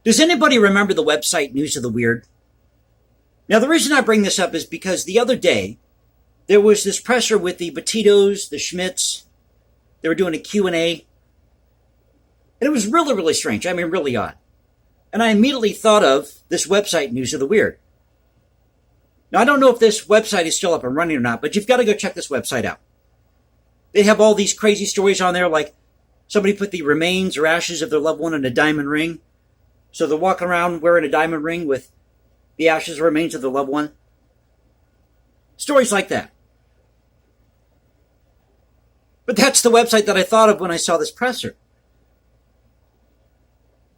Does anybody remember the website News of the Weird? Now, the reason I bring this up is because the other day, there was this presser with the Petitos, the Schmitz. They were doing a Q&A. And it was really, really strange. I mean, really odd. And I immediately thought of this website, News of the Weird. Now, I don't know if this website is still up and running or not, but you've got to go check this website out. They have all these crazy stories on there, like somebody put the remains or ashes of their loved one in a diamond ring. So they're walking around wearing a diamond ring with the ashes or remains of their loved one. Stories like that. But that's the website that I thought of when I saw this presser.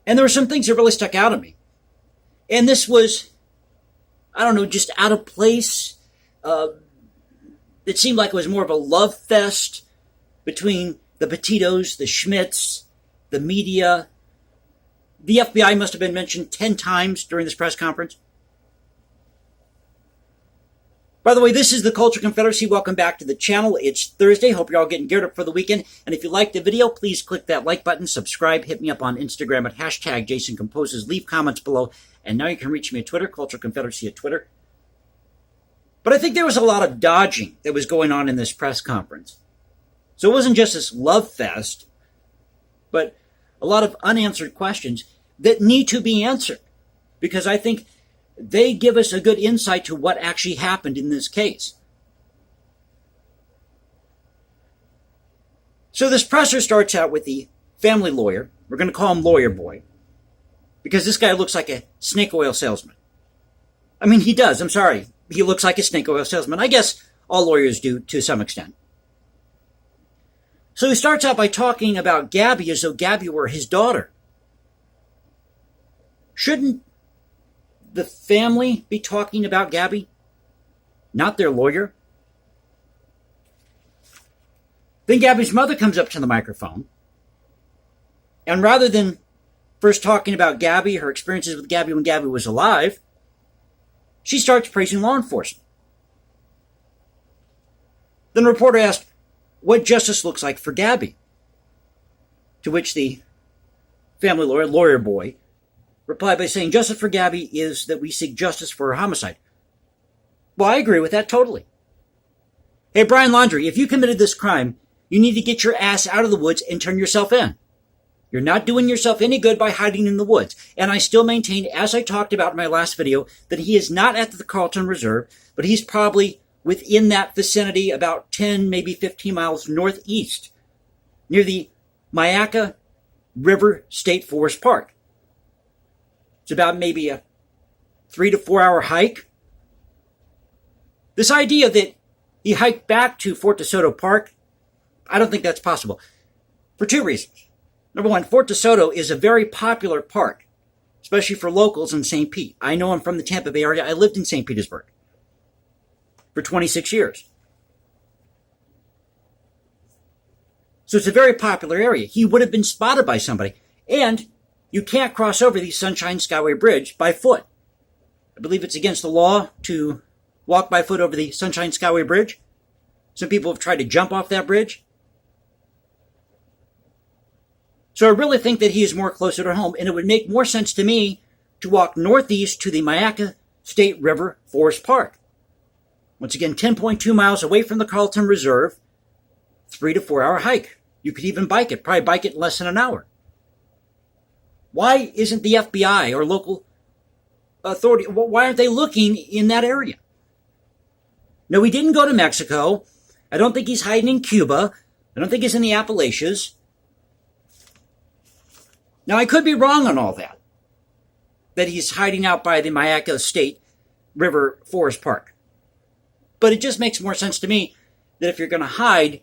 And there were some things that really stuck out at me. And this was, I don't know, just out of place. It seemed like it was more of a love fest between the Petitos, the Schmitz, the media. The FBI must have been mentioned 10 times during this press conference. By the way, this is the Culture Confederacy. Welcome back to the channel. It's Thursday. Hope you're all getting geared up for the weekend. And if you liked the video, please click that like button, subscribe, hit me up on Instagram at hashtag Jason Composes, leave comments below. And now you can reach me at Twitter, Culture Confederacy at Twitter. But I think there was a lot of dodging that was going on in this press conference. So it wasn't just this love fest, but a lot of unanswered questions that need to be answered. Because I think they give us a good insight to what actually happened in this case. So this presser starts out with the family lawyer. We're going to call him Lawyer Boy, because this guy looks like a snake oil salesman. I mean, he does. I'm sorry. He looks like a snake oil salesman. I guess all lawyers do to some extent. So he starts out by talking about Gabby as though Gabby were his daughter. Shouldn't the family be talking about Gabby, not their lawyer? Then Gabby's mother comes up to the microphone, and rather than first talking about Gabby, her experiences with Gabby when Gabby was alive, she starts praising law enforcement. Then the reporter asked what justice looks like for Gabby, to which the family lawyer, Lawyer Boy, replied by saying, justice for Gabby is that we seek justice for her homicide. Well, I agree with that totally. Hey, Brian Laundrie, if you committed this crime, you need to get your ass out of the woods and turn yourself in. You're not doing yourself any good by hiding in the woods. And I still maintain, as I talked about in my last video, that he is not at the Carlton Reserve, but he's probably within that vicinity, about 10, maybe 15 miles northeast, near the Myakka River State Forest Park. It's about maybe a 3 to 4 hour hike. This idea that he hiked back to Fort DeSoto Park, I don't think that's possible. For two reasons. Number one, Fort DeSoto is a very popular park, especially for locals in St. Pete. I know I'm from the Tampa Bay area. I lived in St. Petersburg for 26 years. So it's a very popular area. He would have been spotted by somebody. And you can't cross over the Sunshine Skyway Bridge by foot. I believe it's against the law to walk by foot over the Sunshine Skyway Bridge. Some people have tried to jump off that bridge. So I really think that he is more closer to home, and it would make more sense to me to walk northeast to the Myakka State River Forest Park. Once again, 10.2 miles away from the Carlton Reserve, 3 to 4 hour hike. You could even bike it, probably bike it in less than an hour. Why isn't the FBI or local authority, why aren't they looking in that area? No, he didn't go to Mexico. I don't think he's hiding in Cuba. I don't think he's in the Appalachians. Now, I could be wrong on all that he's hiding out by the Myakka State River Forest Park. But it just makes more sense to me that if you're going to hide,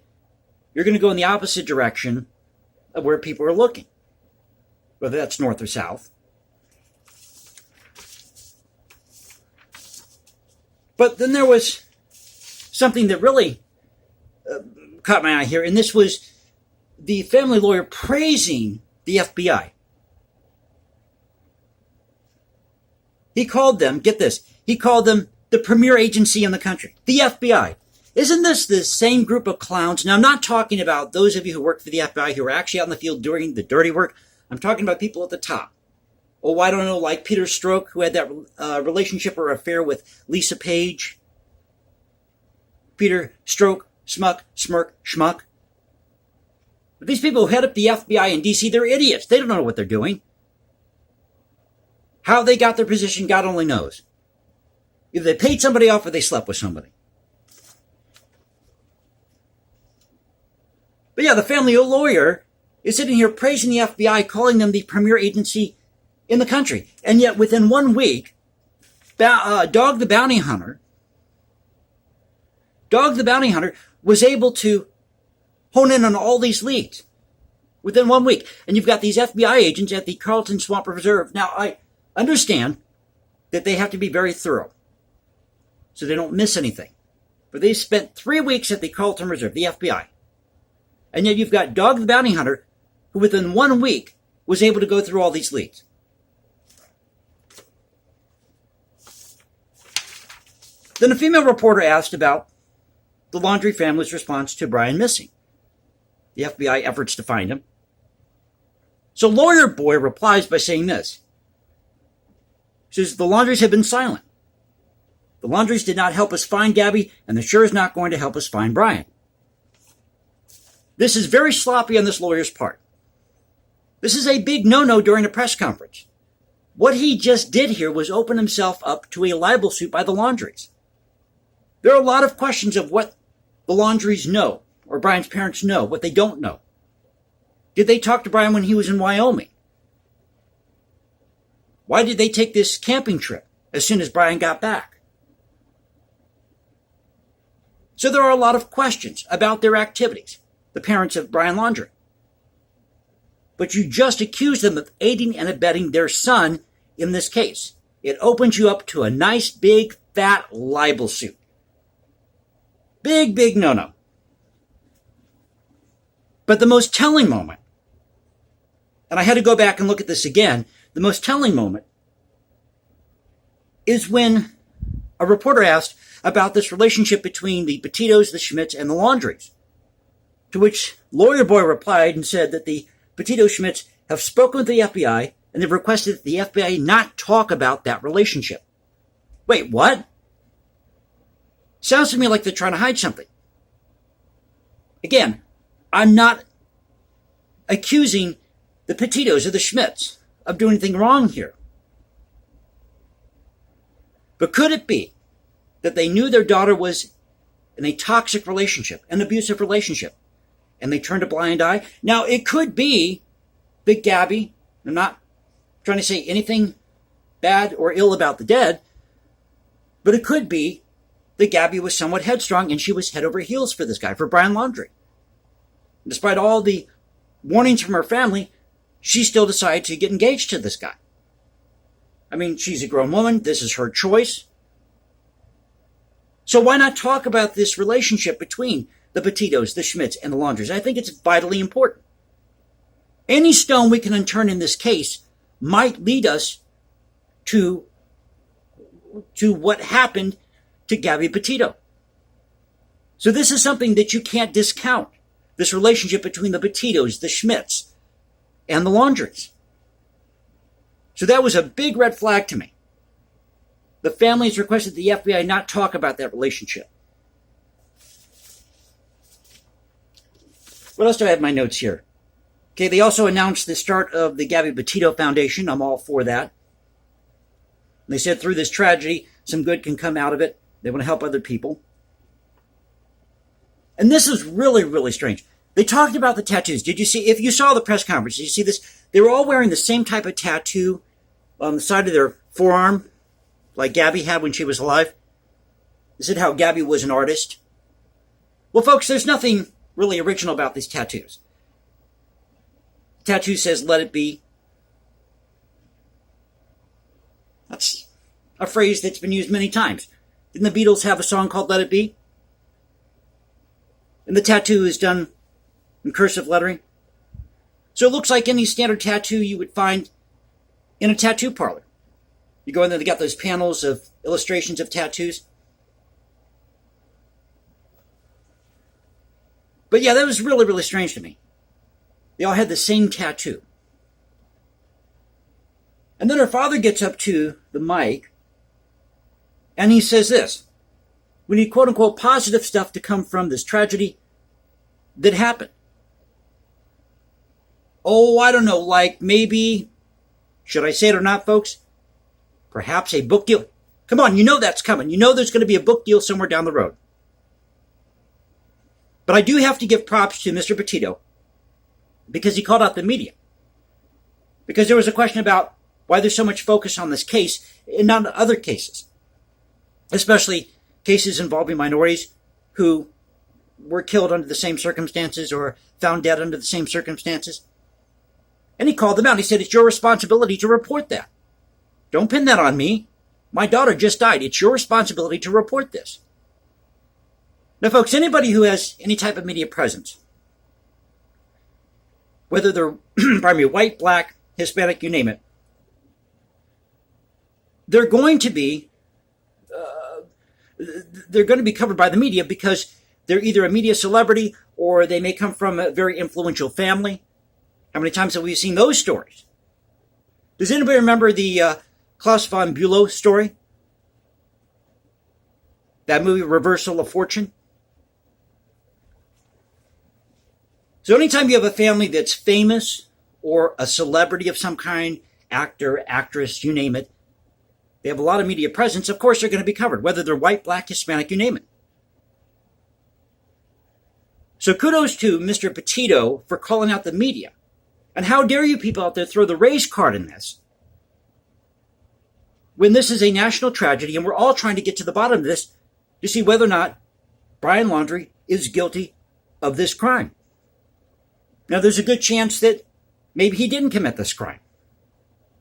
you're going to go in the opposite direction of where people are looking, whether that's north or south. But then there was something that really caught my eye here, and this was the family lawyer praising the FBI. He called them, get this, he called them the premier agency in the country, the FBI. Isn't this the same group of clowns? Now, I'm not talking about those of you who work for the FBI who are actually out in the field doing the dirty work. I'm talking about people at the top. Oh, I don't know, like Peter Strzok, who had that relationship or affair with Lisa Page. Peter Strzok, Smuck, Smirk, Schmuck. But these people who head up the FBI in D.C., they're idiots. They don't know what they're doing. How they got their position, God only knows. Either they paid somebody off or they slept with somebody. But yeah, the family lawyer is sitting here praising the FBI, calling them the premier agency in the country. And yet within 1 week, Dog the Bounty Hunter was able to hone in on all these leads within 1 week. And you've got these FBI agents at the Carlton Swamp Reserve. Now, I understand that they have to be very thorough so they don't miss anything. But they spent 3 weeks at the Carlton Reserve, the FBI. And yet you've got Dog the Bounty Hunter, who within 1 week was able to go through all these leads. Then a female reporter asked about the Laundrie family's response to Brian missing, the FBI efforts to find him. So Lawyer Boy replies by saying this. He says, the Laundries have been silent. The Laundries did not help us find Gabby, and they're sure not going to help us find Brian. This is very sloppy on this lawyer's part. This is a big no-no during a press conference. What he just did here was open himself up to a libel suit by the Laundries. There are a lot of questions of what the Laundries know, or Brian's parents know, what they don't know. Did they talk to Brian when he was in Wyoming? Why did they take this camping trip as soon as Brian got back? So there are a lot of questions about their activities, the parents of Brian Laundrie. But you just accuse them of aiding and abetting their son in this case. It opens you up to a nice, big, fat libel suit. Big, big no-no. But the most telling moment, and I had to go back and look at this again, the most telling moment is when a reporter asked about this relationship between the Petitos, the Schmidts, and the Laundries. To which Lawyer Boy replied and said that the Petito Schmidts have spoken with the FBI and they've requested that the FBI not talk about that relationship. Wait, what? Sounds to me like they're trying to hide something. Again, I'm not accusing the Petitos or the Schmidts of doing anything wrong here. But could it be that they knew their daughter was in a toxic relationship, an abusive relationship, and they turned a blind eye? Now, it could be that Gabby, I'm not trying to say anything bad or ill about the dead, but it could be that Gabby was somewhat headstrong and she was head over heels for this guy, for Brian Laundrie. Despite all the warnings from her family, she still decided to get engaged to this guy. I mean, she's a grown woman. This is her choice. So why not talk about this relationship between the Petitos, the Schmidts, and the Laundries? I think it's vitally important. Any stone we can unturn in this case might lead us to what happened to Gabby Petito. So this is something that you can't discount, this relationship between the Petitos, the Schmidts, and the Laundries. So that was a big red flag to me. The family has requested the FBI not talk about that relationship. What else do I have in my notes here? Okay, they also announced the start of the Gabby Petito Foundation. I'm all for that. They said through this tragedy, some good can come out of it. They want to help other people. And this is really, really strange. They talked about the tattoos. Did you see, if you saw the press conference, did you see this? They were all wearing the same type of tattoo on the side of their forearm, like Gabby had when she was alive. They said how Gabby was an artist. Well, folks, there's nothing really original about these tattoos. The tattoo says, "Let it be." That's a phrase that's been used many times. Didn't the Beatles have a song called "Let It Be"? And the tattoo is done in cursive lettering. So it looks like any standard tattoo you would find in a tattoo parlor. You go in there, they got those panels of illustrations of tattoos. But yeah, that was really, really strange to me. They all had the same tattoo. And then her father gets up to the mic and he says this: we need quote unquote positive stuff to come from this tragedy that happened. Oh, I don't know, like maybe, should I say it or not, folks? Perhaps a book deal. Come on, you know that's coming. You know there's going to be a book deal somewhere down the road. But I do have to give props to Mr. Petito because he called out the media. Because there was a question about why there's so much focus on this case and not other cases, especially cases involving minorities who were killed under the same circumstances or found dead under the same circumstances. And he called them out. He said, it's your responsibility to report that. Don't pin that on me. My daughter just died. It's your responsibility to report this. Now, folks, anybody who has any type of media presence, whether they're white, black, Hispanic, you name it, they're going to be covered by the media because they're either a media celebrity or they may come from a very influential family. How many times have we seen those stories? Does anybody remember the Klaus von Bülow story? That movie, Reversal of Fortune? So anytime you have a family that's famous or a celebrity of some kind, actor, actress, you name it, they have a lot of media presence, of course they're going to be covered, whether they're white, black, Hispanic, you name it. So kudos to Mr. Petito for calling out the media. And how dare you people out there throw the race card in this when this is a national tragedy and we're all trying to get to the bottom of this to see whether or not Brian Laundrie is guilty of this crime. Now, there's a good chance that maybe he didn't commit this crime.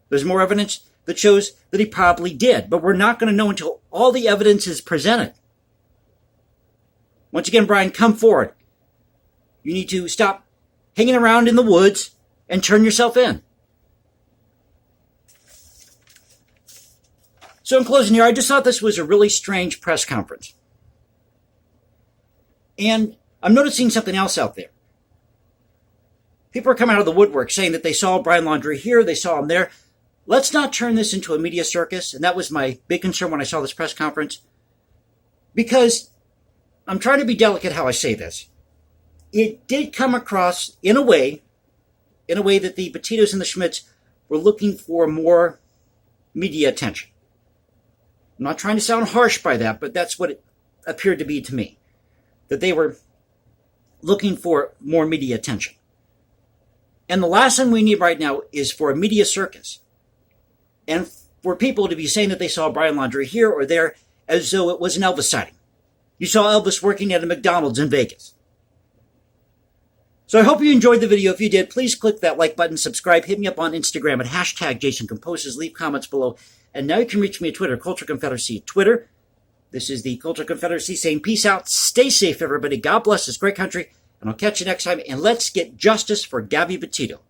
There's more evidence that shows that he probably did, but we're not going to know until all the evidence is presented. Once again, Brian, come forward. You need to stop hanging around in the woods and turn yourself in. So in closing here, I just thought this was a really strange press conference. And I'm noticing something else out there. People are coming out of the woodwork saying that they saw Brian Laundrie here, they saw him there. Let's not turn this into a media circus. And that was my big concern when I saw this press conference. Because I'm trying to be delicate how I say this. It did come across in a way that the Petitos and the Schmidts were looking for more media attention. I'm not trying to sound harsh by that, but that's what it appeared to be to me. That they were looking for more media attention. And the last thing we need right now is for a media circus. And for people to be saying that they saw Brian Laundrie here or there as though it was an Elvis sighting. You saw Elvis working at a McDonald's in Vegas. So I hope you enjoyed the video. If you did, please click that like button, subscribe, hit me up on Instagram at #JasonComposes, leave comments below. And now you can reach me at Twitter, Culture Confederacy Twitter. This is the Culture Confederacy saying peace out. Stay safe, everybody. God bless this great country. And I'll catch you next time. And let's get justice for Gabby Petito.